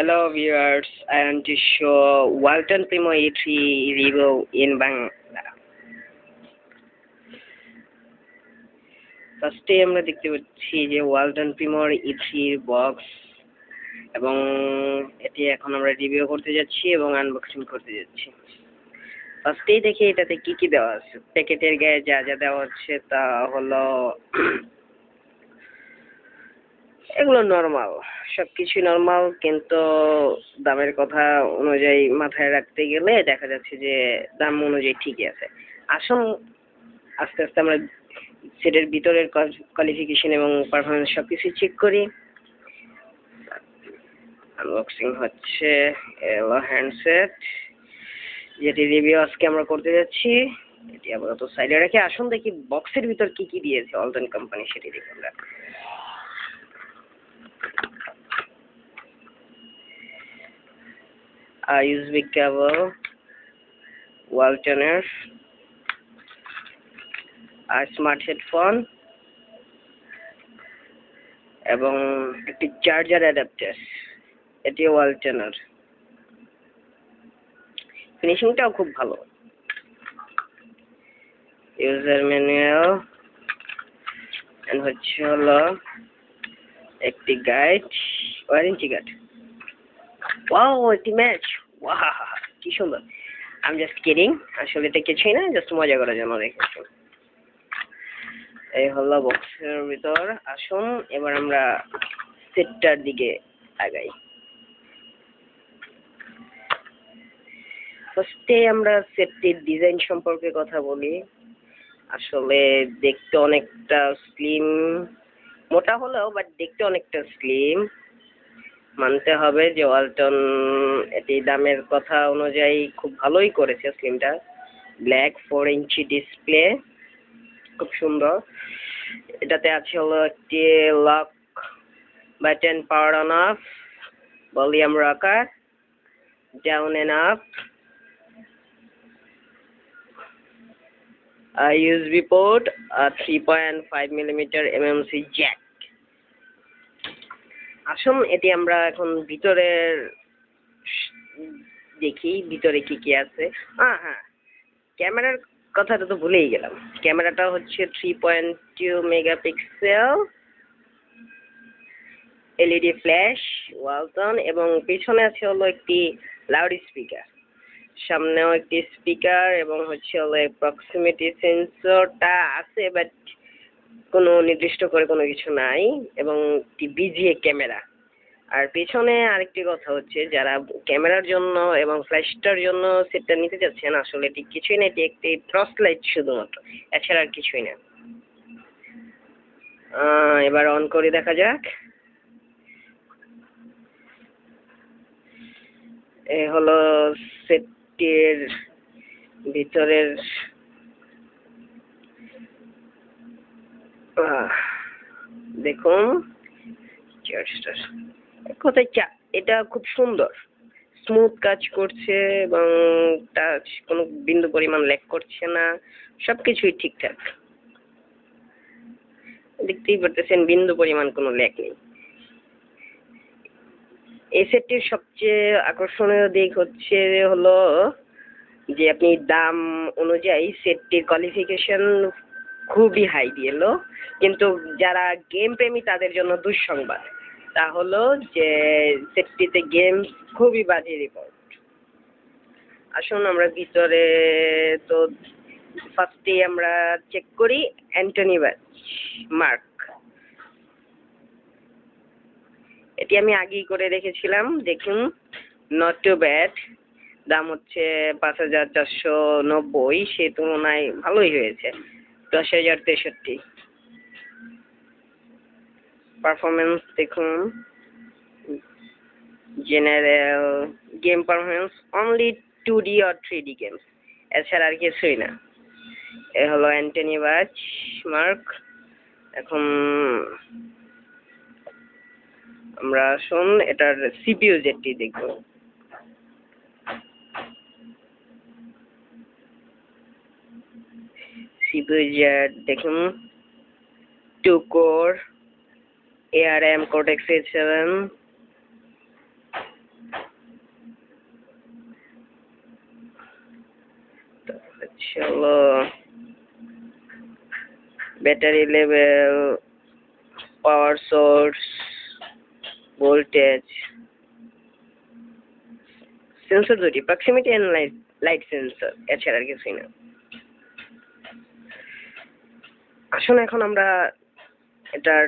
Hello viewers, I want to show Walton Primo E3 review in Bangla. ফার্স্টে আমরা দেখতে পাচ্ছি যে ওয়ালটন প্রিমোর E3 বক্স এবং এটি এখন আমরা রিভিউ করতে যাচ্ছি এবং আনবক্সিং করতে যাচ্ছি। ফার্স্টেই দেখি এটাতে কি কি দেওয়া আছে। প্যাকেটের গায়ে যা যা দেওয়া হচ্ছে তা হলো এগুলো নরমাল, সবকিছুই নরমাল, কিন্তু দামের কথা অনুযায়ী মাথায় রাখতে গেলে দেখা যাচ্ছে যে দাম অনুযায়ী ঠিকই আছে। আসুন আস্তে আস্তে আমরা সেটের ভিতরের কোয়ালিফিকেশন এবং পারফরমেন্স সবকিছু চেক করি। আনবক্সিং হচ্ছে এলো হ্যান্ডসেট, যেটি রিভিউ আজকে আমরা করতে যাচ্ছি। এটি আপাতত সাইডে রেখে আসুন দেখি বক্সের ভিতর কি কি দিয়েছে ওয়ালটন কোম্পানি, সেটি দেখি আমরা। USB কেবল ওয়ালটনের, আর স্মার্ট হেডফোন এবং একটি চার্জার অ্যাডাপ্টার, এটি ওয়ালটনের। ফিনিশিংটাও খুব ভালো। ইউজার ম্যানুয়াল হচ্ছে হলো একটি গাইড, ওয়ারেন্টি গাইড। ওয়াও, একটি ম্যাচ, ওয়াহ কি সুন্দর। আমি জাস্ট কিডিং, আসলে এটা কিছুই না, জাস্ট মজা করার জন্য রেখেছি। এই হলো বক্সের ভিতর। আসুন এবার আমরা সেটটার দিকে আগাই। ফার্স্টে আমরা সেটটির ডিজাইন সম্পর্কে কথা বলি। আসলে দেখতে অনেকটা স্লিম, মোটা হলেও বাট দেখতে অনেকটা স্লিম। মানতে হবে যে ওয়ালটন এটি দামের কথা অনুযায়ী খুব ভালোই করেছে। স্লিমটা ব্ল্যাক 4 ইঞ্চি ডিসপ্লে, খুব সুন্দর। এটাতে আছে হলো একটি lock button, power on of, volume rocker, down end up, USB port, 3.5 millimetre MMC Jack. আসুন এটি আমরা এখন ভিতরের দেখি ভিতরে কি কি আছে। হ্যাঁ, ক্যামেরার কথাটা তো ভুলেই গেলাম। ক্যামেরাটা হচ্ছে 3.2 মেগাপিক্সেল, LED ফ্ল্যাশ ওয়ালটন, এবং পিছনে আছে হলো একটি লাউড স্পিকার, সামনেও একটি স্পিকার, এবং হচ্ছে হলো প্রক্সিমিটি সেন্সরটা আছে বাট কোনো নির্দিষ্ট করে কোনো কিছু নাই, এবং একটি BGA ক্যামেরা। আর পেছনে আরেকটি কথা হচ্ছে, যারা ক্যামেরার জন্য এবং ফ্ল্যাশটার জন্য সেটটা নিতে যাচ্ছেন, আসলে এটি কিছুই না, এটি একটি টর্চ লাইট শুধুমাত্র, এছাড়া আর কিছুই না। এবার অন করে দেখা যাক। এ হলো সেটটির ভিতরের দেখুন কোথায় এটা খুব সুন্দর, স্মুথ কাজ করছে এবং টাচ কোনো বিন্দু পরিমাণ ল্যাগ করছে না, সবকিছুই ঠিকঠাক। দেখতেই পারতেছেন বিন্দু পরিমাণ কোনো ল্যাগ নেই। এই সেটটির সবচেয়ে আকর্ষণীয় দিক হচ্ছে হলো যে আপনি দাম অনুযায়ী সেটটির কোয়ালিফিকেশন খুবই হাই দিয়েলো, কিন্তু যারা গেম প্রেমী তাদের জন্য দুঃসংবাদ। তা হলো যে সেটটিতে গেম খুবই বাজে রিপোর্ট। আসুন আমরা ভিতরে তো ফার্স্টে আমরা চেক করি অ্যান্টনি মার্ক। এটি আমি আগেই করে রেখেছিলাম, দেখুন নট টু ব্যাড। দাম হচ্ছে 5,490, সেই তুলনায় ভালোই হয়েছে। 10,063 পারফরমেন্স দেখুন, general game performance, only 2D or 3D games, এছাড়া আর কিছুই না। এ হলো অ্যান্টনি বাচ মার্ক। এখন আমরা আসুন এটার CPU যেটি দেখব। CPU জেট দেখুন, 2 কোর ARM Cortex A7, চলো battery level, power source, voltage, sensor দুটি, প্রক্সিমিটি এন্ড লাইট সেন্সর, এছাড়া আর কিছুই না। আসুন এখন আমরা এটার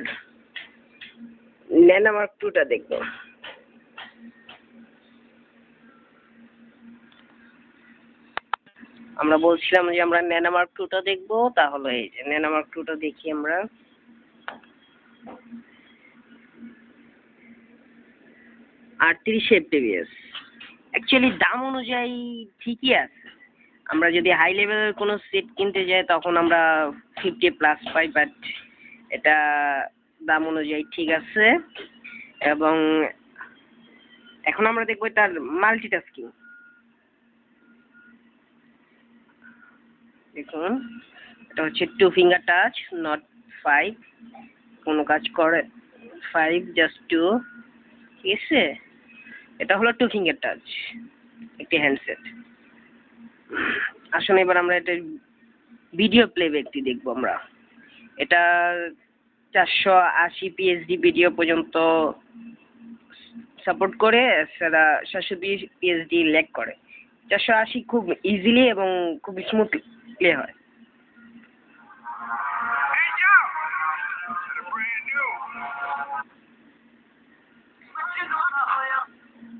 ন্যানোমার্ক 2টা দেখব। আমরা বলছিলাম যে আমরা ন্যানোমার্ক 2টা দেখব, তাহলে এই যে ন্যানোমার্ক 2টা দেখি আমরা। 38 fps, অ্যাকচুয়ালি দাম অনুযায়ী ঠিকই আছে। আমরা যদি হাই লেভেলের কোনো সেট কিনতে যাই তখন আমরা 50+ পাই, বাট এটা দাম অনুযায়ী ঠিক আছে। এবং এখন আমরা দেখবো তার মাল্টিটাস্কিং। দেখুন এটা হচ্ছে 2 ফিঙ্গার টাচ, নট 5। কোনো কাজ করে 5, জাস্ট 2। ঠিক আছে, এটা হলো 2 ফিঙ্গার টাচ একটি হ্যান্ডসেট। আসলে এবার আমরা এটা ভিডিও প্লেব্যাকটি দেখবো আমরা। এটা 480 পিএইচডি ভিডিও পর্যন্ত সাপোর্ট করে, এছাড়া 720 পিএইচডি ল্যাগ করে। 480 খুব ইজিলি এবং খুব স্মুথলি প্লে হয়।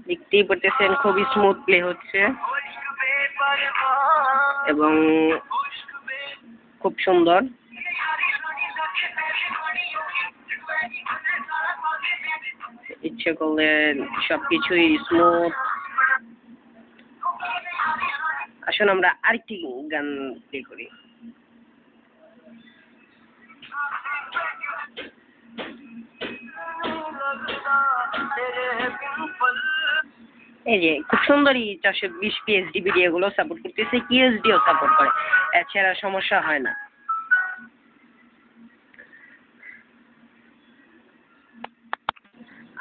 দেখতেই পারতেছেন খুব স্মুথ প্লে হচ্ছে এবং খুব সুন্দর। ইচ্ছে করলে সবকিছুই স্মুথ। আসুন আমরা আরেকটি গান প্লে করি। এই যে খুব সুন্দরই 420 পিএইচডি ভিডিওগুলো সাপোর্ট করতেছে, কিউএসডিও সাপোর্ট করে, এছাড়া সমস্যা হয় না।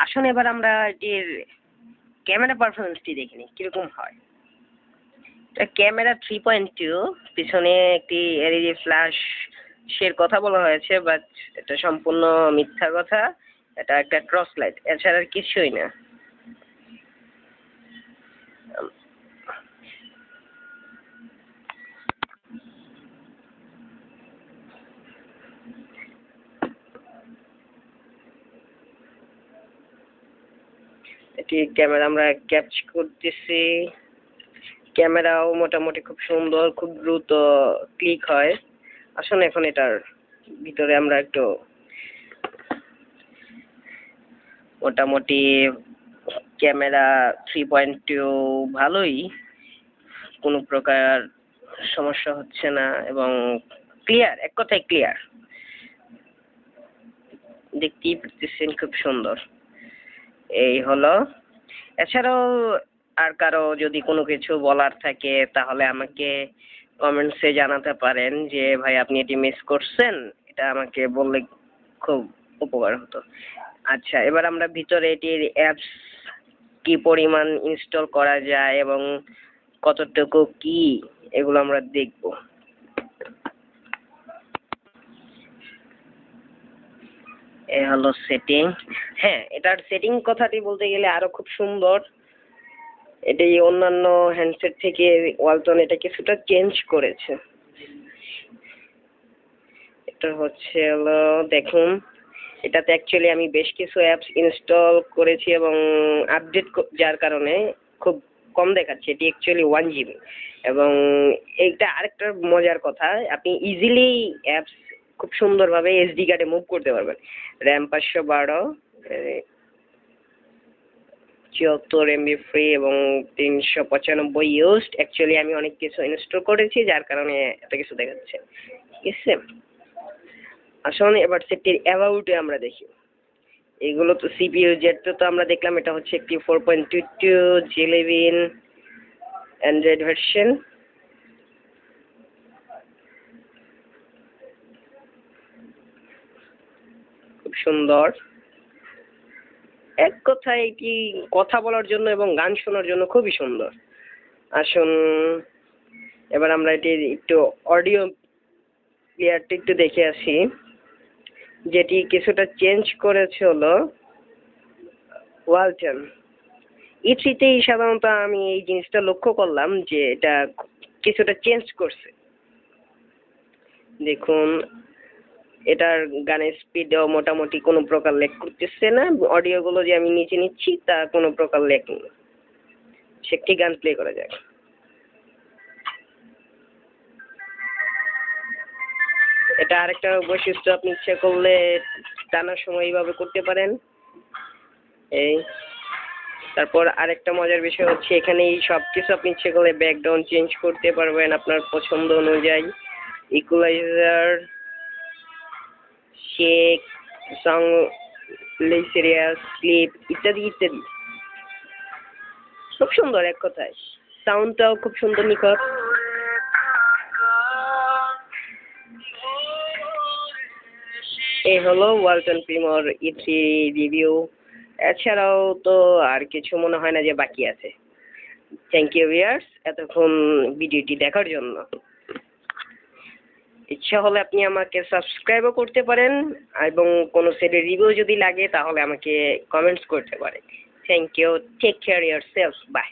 আসুন এবার আমরা এটির ক্যামেরা পারফরমেন্সটি দেখে নিই কিরকম হয়। ক্যামেরা 3.2, পিছনে একটি এলইডি ফ্ল্যাশ এর কথা বলা হয়েছে, বাট এটা সম্পূর্ণ মিথ্যা কথা। এটা একটা ক্রস লাইট, এছাড়া আর কিছুই না। এটি ক্যামেরা আমরা ক্যাপচার করতেছি। ক্যামেরাও মোটামুটি খুব সুন্দর, খুব দ্রুত ক্লিক হয়। আসুন এখন এটার ভিতরে আমরা একটু মোটামুটি ক্যামেরা 3.2 ভালোই, কোনো প্রকার সমস্যা হচ্ছে না এবং ক্লিয়ার, এক কথায় ক্লিয়ার। দেখতেই পাচ্ছেন খুব সুন্দর। এই হলো। এছাড়াও আর কারো যদি কোনো কিছু বলার থাকে তাহলে আমাকে কমেন্টসে জানাতে পারেন যে ভাই আপনি এটি মিস করছেন, এটা আমাকে বললে খুব উপকার হতো। আচ্ছা, এবার আমরা ভিতরে এটির অ্যাপস কি পরিমাণ ইনস্টল করা যায় এবং কতটুকু কি, এগুলো আমরা দেখব। এ হলো সেটিং। হ্যাঁ, এটার সেটিং কথাটি বলতে গেলে আরো খুব সুন্দর। এটি অন্যান্য হ্যান্ডসেট থেকে ওয়ালটন এটা কিছুটা চেঞ্জ করেছে। এটা হচ্ছে হলো, দেখুন এটাতে অ্যাকচুয়ালি আমি বেশ কিছু অ্যাপস ইনস্টল করেছি এবং আপডেট যার কারণে খুব কম দেখাচ্ছে। এটি অ্যাকচুয়ালি 1 GB এবং এইটা আরেকটা মজার কথা, আপনি ইজিলি অ্যাপস খুব সুন্দরভাবে এসডি কার্ডে মুভ করতে পারবেন। র্যাম 512, 74 MB ফ্রি এবং 395 ইউজড। অ্যাকচুয়ালি আমি অনেক কিছু ইনস্টল করেছি যার কারণে এত কিছু দেখাচ্ছে। ঠিক আছে, আসলে এবার সেটটির অ্যাবাউটে আমরা দেখি। এগুলো তো সিপিইউ জেটটা তো আমরা দেখলাম, এটা হচ্ছে একটি 4.22 Jelly অ্যান্ড্রয়েড ভার্সন। খুব সুন্দর, এক কথায় এটি কথা বলার জন্য এবং গান শোনার জন্য খুবই সুন্দর। আসুন এবার আমরা এটি একটু অডিও প্লেয়ারটি একটু দেখে আসি। যেটি কিছুটা চেঞ্জ করেছে হলো ওয়ালটন। E3-তেই সাধারণত আমি এই জিনিসটা লক্ষ্য করলাম যে এটা কিছুটা চেঞ্জ করছে। দেখুন এটার গানের স্পিডও মোটামুটি কোনো প্রকার ল্যাগ করতেছে না। অডিওগুলো যে আমি নিচে নিচ্ছি তা কোনো প্রকার ল্যাগ নেই। সে একটি গান প্লে করা যাক। এটা আরেকটা বৈশিষ্ট্য, আপনি ইচ্ছা করলে টানার সময় এইভাবে করতে পারেন। এই তারপর আরেকটা মজার বিষয় হচ্ছে এখানে এই সব কিছু আপনি ইচ্ছে করলে ব্যাকগ্রাউন্ড চেঞ্জ করতে পারবেন আপনার পছন্দ অনুযায়ী। ইকুয়ালাইজার, শেক, সং লেসেরিয়াস, স্লিপ ইত্যাদি ইত্যাদি। খুব সুন্দর, এক কথায় সাউন্ডটাও খুব সুন্দর নিখুঁত। এই হলো ওয়ালটন প্রিমোর E3 রিভিউ। এছাড়াও তো আর কিছু মনে হয় না যে বাকি আছে। থ্যাংক ইউ ভিউয়ার্স এতক্ষণ ভিডিওটি দেখার জন্য। ইচ্ছা হলে আপনি আমাকে সাবস্ক্রাইবও করতে পারেন এবং কোনো সেটের রিভিউ যদি লাগে তাহলে আমাকে কমেন্টস করতে পারেন। Thank you, take care yourself, by.